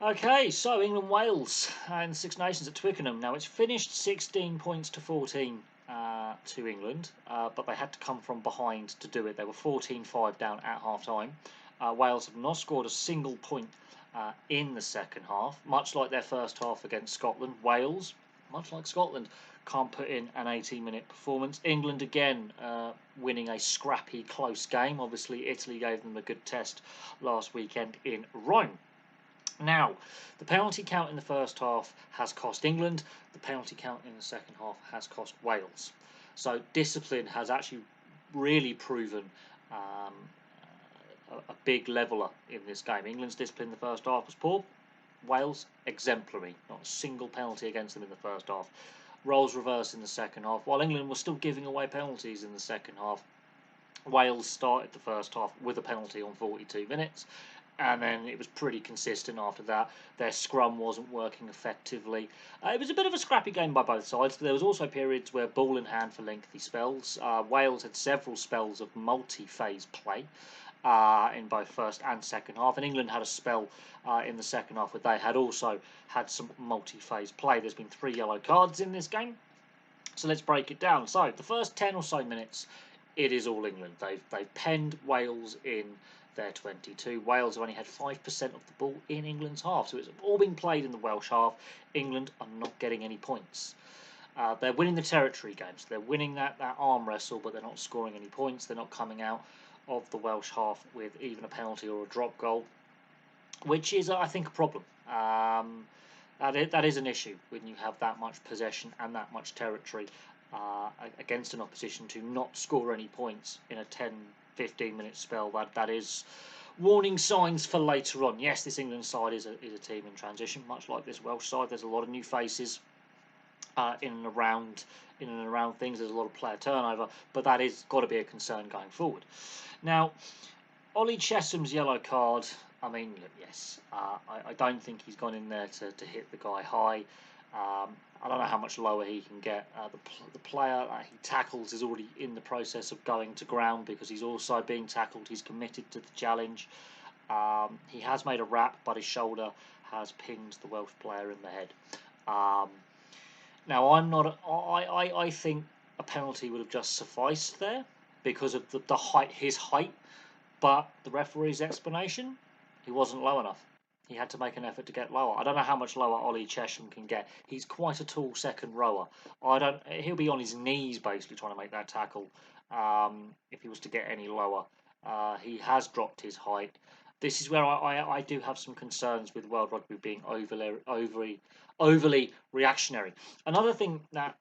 Okay, so England-Wales and Six Nations at Twickenham. Now it's finished 16 points to 14 to England, but they had to come from behind to do it. They were 14-5 down at half-time. Wales have not scored a single point in the second half, much like their first half against Scotland. Wales, much like Scotland, can't put in an 18-minute performance. England again winning a scrappy, close game. Obviously, Italy gave them a good test last weekend in Rome. Now, the penalty count in the first half has cost England. The penalty count in the second half has cost Wales. So discipline has actually really proven a big leveller in this game. England's discipline in the first half was poor. Wales, exemplary. Not a single penalty against them in the first half. Roles reversed in the second half. While England was still giving away penalties in the second half, Wales started the first half with a penalty on 42 minutes, and then it was pretty consistent after that. Their scrum wasn't working effectively. It was a bit of a scrappy game by both sides. There was also periods where ball in hand for lengthy spells. Wales had several spells of multi-phase play in both first and second half, and England had a spell in the second half where they had also had some multi-phase play. There's been 3 yellow cards in this game, so let's break it down. So the first 10 or so minutes, it is all England. They've penned Wales in their 22. Wales have only had 5% of the ball in England's half, so it's all been played in the Welsh half. England are not getting any points. They're winning the territory games. They're winning that arm wrestle, but they're not scoring any points. They're not coming out of the Welsh half with even a penalty or a drop goal, which is, I think, a problem. That is an issue when you have that much possession and that much territory against an opposition to not score any points in a 10-15 minute spell. That is warning signs for later on. Yes, this England side is a team in transition, much like this Welsh side. There's a lot of new faces in and around things. There's a lot of player turnover, but that is got to be a concern going forward. Now, Ollie Chessum's yellow card. I mean, look, yes, I don't think he's gone in there to hit the guy high. I don't know how much lower he can get. The player he tackles is already in the process of going to ground because he's also being tackled. He's committed to the challenge. He has made a wrap, but his shoulder has pinged the Welsh player in the head. Now, I think a penalty would have just sufficed there because of the height, his height. But the referee's explanation, he wasn't low enough. He had to make an effort to get lower. I don't know how much lower Ollie Chesham can get. He's quite a tall second rower. He'll be on his knees basically trying to make that tackle if he was to get any lower. He has dropped his height. This is where I do have some concerns with World Rugby being overly reactionary. Another thing that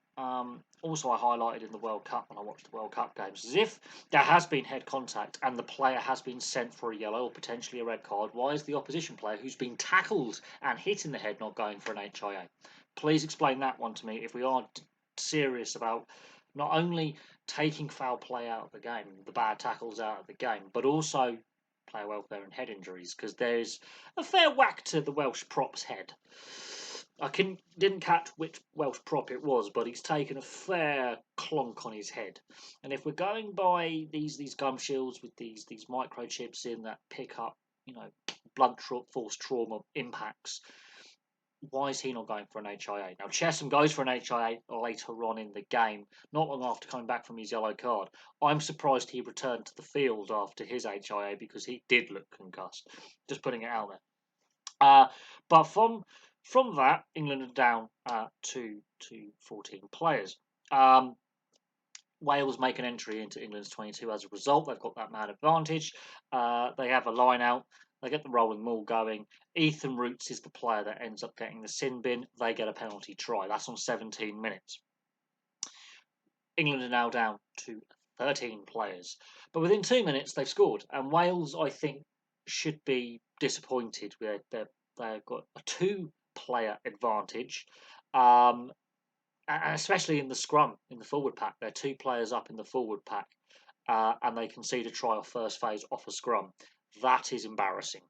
also I highlighted in the World Cup when I watched the World Cup games is if there has been head contact and the player has been sent for a yellow or potentially a red card, why is the opposition player who's been tackled and hit in the head not going for an HIA? Please explain that one to me if we are serious about not only taking foul play out of the game, the bad tackles out of the game, but also player welfare and head injuries, because there's a fair whack to the Welsh prop's head. Didn't catch which Welsh prop it was, but he's taken a fair clonk on his head. And if we're going by these gum shields with these microchips in that pick up, blunt force trauma impacts, why is he not going for an HIA? Now, Chesham goes for an HIA later on in the game, not long after coming back from his yellow card. I'm surprised he returned to the field after his HIA because he did look concussed. Just putting it out there. But from that, England are down to 14 players. Wales make an entry into England's 22 as a result. They've got that man advantage. They have a line out. They get the rolling maul going. Ethan Roots is the player that ends up getting the sin bin. They get a penalty try. That's on 17 minutes. England are now down to 13 players. But within 2 minutes, they've scored. And Wales, I think, should be disappointed. They've got a 2-player advantage. And especially in the scrum, in the forward pack. They're 2 players up in the forward pack. And they concede a try off first phase off a scrum. That is embarrassing.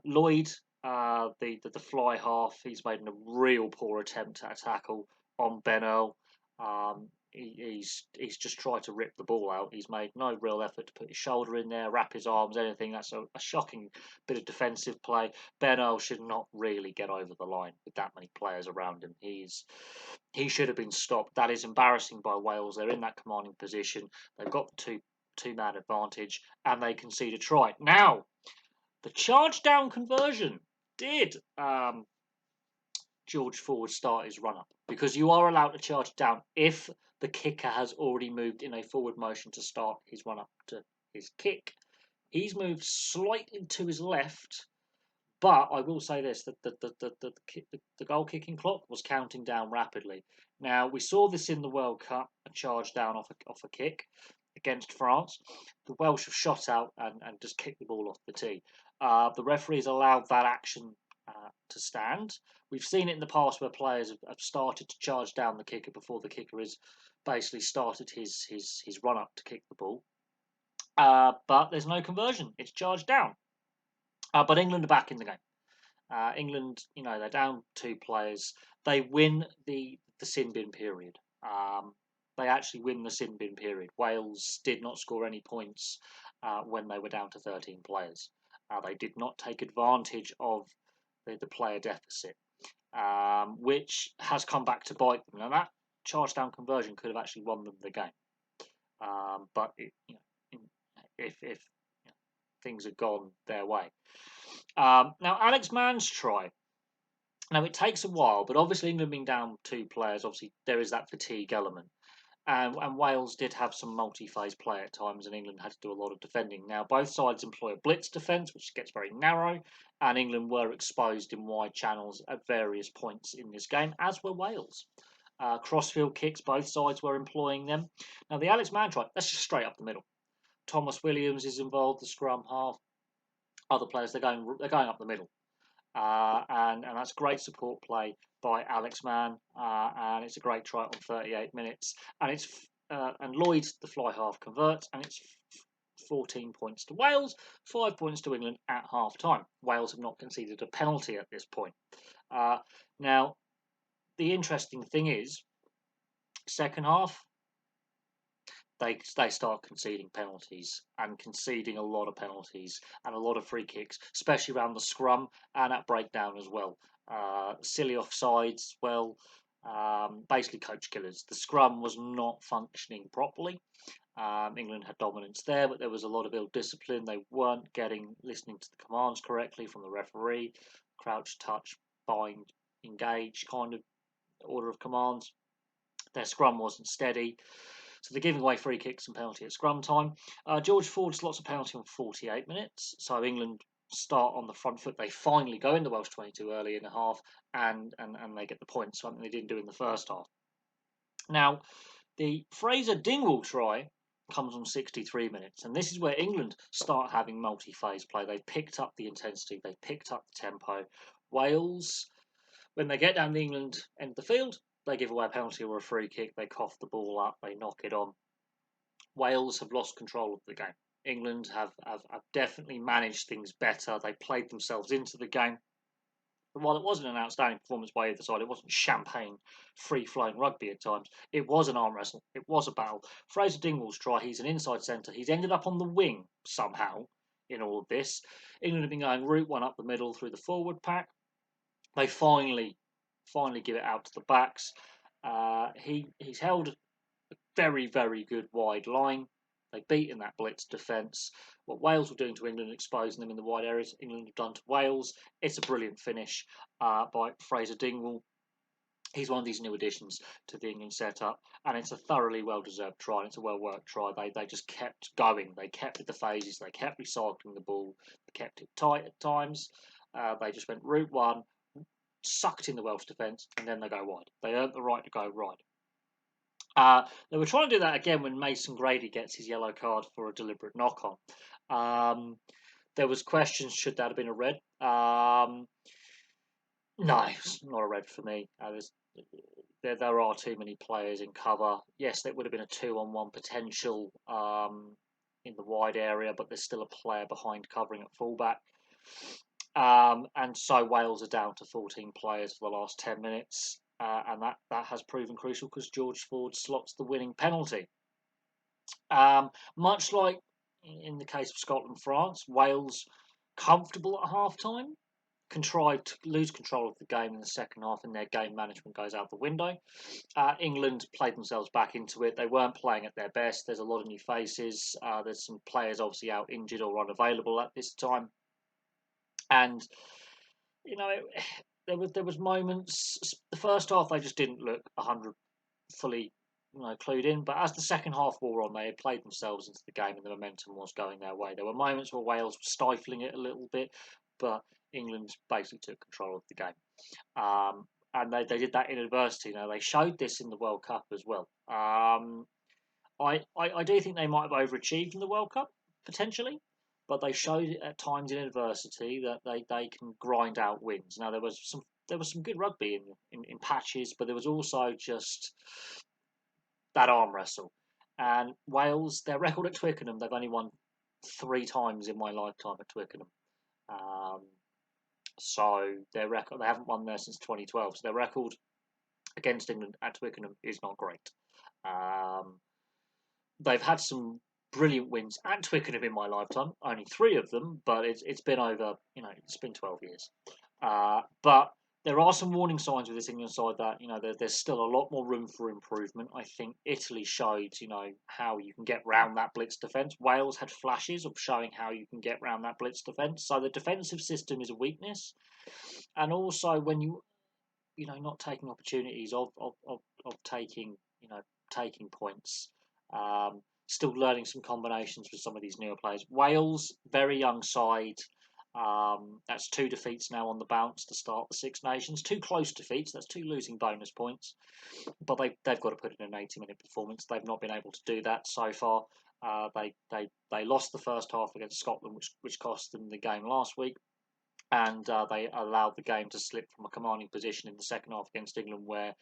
Lloyd, the fly half, he's made a real poor attempt at a tackle on Ben Earl. he's just tried to rip the ball out. He's made no real effort to put his shoulder in there, wrap his arms, anything. That's a shocking bit of defensive play. Ben Earl should not really get over the line with that many players around him. He should have been stopped. That is embarrassing by Wales. They're in that commanding position. They've got the two-man advantage, and they concede a try. Now, the charge down conversion did George Ford start his run up, because you are allowed to charge down if the kicker has already moved in a forward motion to start his run up to his kick. He's moved slightly to his left, but I will say this, that the goal kicking clock was counting down rapidly. Now, we saw this in the World Cup, a charge down off a kick against France. The Welsh have shot out and just kicked the ball off the tee. The referees allowed that action to stand. We've seen it in the past where players have started to charge down the kicker before the kicker has basically started his run up to kick the ball. But there's no conversion. It's charged down. But England are back in the game. England, they're down 2 players. They win the sin bin period. They actually win the sin bin period. Wales did not score any points when they were down to 13 players. They did not take advantage of the player deficit, which has come back to bite them. Now, that charge down conversion could have actually won them the game. But if things had gone their way. Now, Alex Mann's try. Now, it takes a while, but obviously England being down 2 players, obviously there is that fatigue element. And Wales did have some multi-phase play at times, and England had to do a lot of defending. Now, both sides employ a blitz defence, which gets very narrow, and England were exposed in wide channels at various points in this game, as were Wales. Crossfield kicks, both sides were employing them. Now, the Alex Mann try, that's just straight up the middle. Thomas Williams is involved, the scrum half. Other players, they're going up the middle. And that's great support play by Alex Mann, and it's a great try on 38 minutes. And and Lloyd, the fly half, converts, and it's 14 points to Wales, 5 points to England at half time. Wales have not conceded a penalty at this point. Now, the interesting thing is, second half, they start conceding penalties, and conceding a lot of penalties and a lot of free kicks, especially around the scrum and at breakdown as well. Silly offsides, well, basically coach killers. The scrum was not functioning properly. England had dominance there, but there was a lot of ill discipline. They weren't listening to the commands correctly from the referee. Crouch, touch, bind, engage kind of order of commands. Their scrum wasn't steady. So they're giving away free kicks and penalty at scrum time. George Ford slots a penalty on 48 minutes. So England start on the front foot. They finally go into Welsh 22 early in the half, and they get the points, something they didn't do in the first half. Now, the Fraser Dingwall try comes on 63 minutes, and this is where England start having multi-phase play. They picked up the intensity, they picked up the tempo. Wales, when they get down the England end of the field, they give away a penalty or a free kick, they cough the ball up, they knock it on. Wales have lost control of the game. England have definitely managed things better. They played themselves into the game. But while it wasn't an outstanding performance by either side, it wasn't champagne, free-flowing rugby at times. It was an arm wrestle. It was a battle. Fraser Dingwall's try, he's an inside centre. He's ended up on the wing somehow in all of this. England have been going route one up the middle through the forward pack. They finally give it out to the backs. He's held a very, very good wide line. They've beaten that blitz defence. What Wales were doing to England, exposing them in the wide areas, England have done to Wales. It's a brilliant finish by Fraser Dingwall. He's one of these new additions to the England setup, and it's a thoroughly well-deserved try. It's a well-worked try. They just kept going. They kept with the phases. They kept recycling the ball. They kept it tight at times. They just went route one, sucked in the Welsh defence, and then they go wide. They earned the right to go wide. They were trying to do that again when Mason Grady gets his yellow card for a deliberate knock-on. There was questions, should that have been a red? No, it's not a red for me. There are too many players in cover. Yes, there would have been a 2-on-1 potential in the wide area, but there's still a player behind covering at fullback. And so Wales are down to 14 players for the last 10 minutes. and that has proven crucial because George Ford slots the winning penalty. Much like in the case of Scotland, France, Wales comfortable at half time, contrived to lose control of the game in the second half, and their game management goes out the window. England played themselves back into it. They weren't playing at their best. There's a lot of new faces. There's some players obviously out injured or unavailable at this time, and you know there was moments. The first half they just didn't look 100 fully clued in. But as the second half wore on, they had played themselves into the game and the momentum was going their way. There were moments where Wales were stifling it a little bit, but England basically took control of the game. And they did that in adversity. Now, they showed this in the World Cup as well. I do think they might have overachieved in the World Cup, potentially, but they showed at times in adversity that they can grind out wins. Now, there was some good rugby in patches, but there was also just that arm wrestle. And Wales, their record at Twickenham, they've only won 3 times in my lifetime at Twickenham. So their record, they haven't won there since 2012. So their record against England at Twickenham is not great. They've had some brilliant wins at Twickenham in my lifetime, only 3 of them, but it's been over, it's been 12 years. But there are some warning signs with this England side that, there's still a lot more room for improvement. I think Italy showed, how you can get round that blitz defence. Wales had flashes of showing how you can get round that blitz defence. So the defensive system is a weakness. And also when not taking opportunities of taking, taking points. Still learning some combinations with some of these newer players. Wales, very young side. That's 2 defeats now on the bounce to start the Six Nations. 2 close defeats. That's 2 losing bonus points. But they've got to put in an 80-minute performance. They've not been able to do that so far. They lost the first half against Scotland, which cost them the game last week. And they allowed the game to slip from a commanding position in the second half against England, where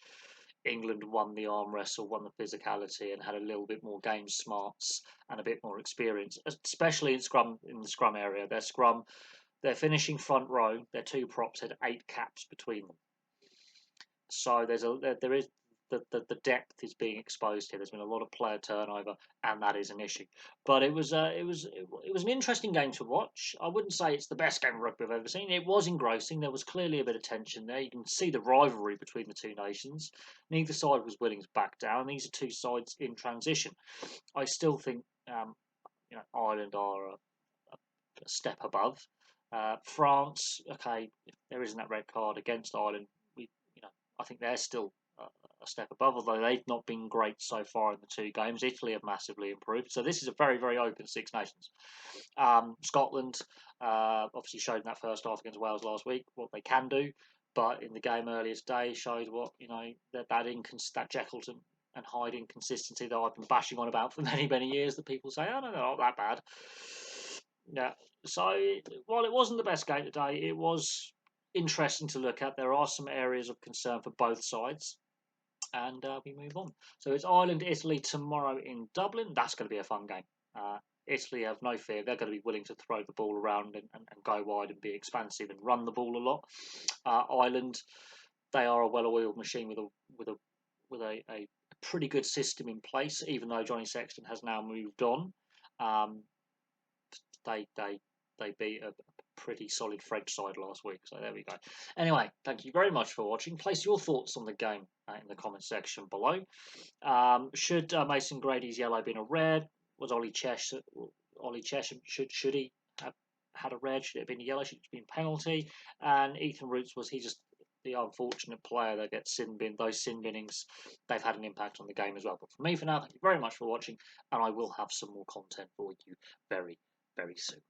England won the arm wrestle, won the physicality, and had a little bit more game smarts and a bit more experience, especially in the scrum area. Their finishing front row, their 2 props had 8 caps between them. So there is the depth is being exposed here. There's been a lot of player turnover, and that is an issue. But it was an interesting game to watch. I wouldn't say it's the best game of rugby I've ever seen. It was engrossing. There was clearly a bit of tension there. You can see the rivalry between the 2 nations. Neither side was willing to back down. These are 2 sides in transition. I still think Ireland are a step above. France, okay, there isn't that red card against Ireland. I think they're still a step above, although they've not been great so far in the 2 games. Italy have massively improved. So this is a very, very open Six Nations. Scotland obviously showed in that first half against Wales last week what they can do, but in the game earlier today showed what, that Jekyll and Hyde inconsistency that I've been bashing on about for many, many years, that people say, oh, no, they're not that bad. Yeah. So while it wasn't the best game today, it was interesting to look at. There are some areas of concern for both sides, and we move on. So it's Ireland, Italy tomorrow in Dublin. That's going to be a fun game. Italy have no fear. They're going to be willing to throw the ball around and go wide and be expansive and run the ball a lot. Ireland, they are a well-oiled machine with a pretty good system in place, even though Johnny Sexton has now moved on. They beat a pretty solid French side last week. So there we go. Anyway, thank you very much for watching. Place your thoughts on the game in the comment section below. Should Mason Grady's yellow been a red? Was Ollie Chesham should he have had a red? Should it have been a yellow? Should it have been a penalty? And Ethan Roots, was he just the unfortunate player that gets sin bin? Those sin binnings, they've had an impact on the game as well. But for me, for now, thank you very much for watching, and I will have some more content for you very, very soon.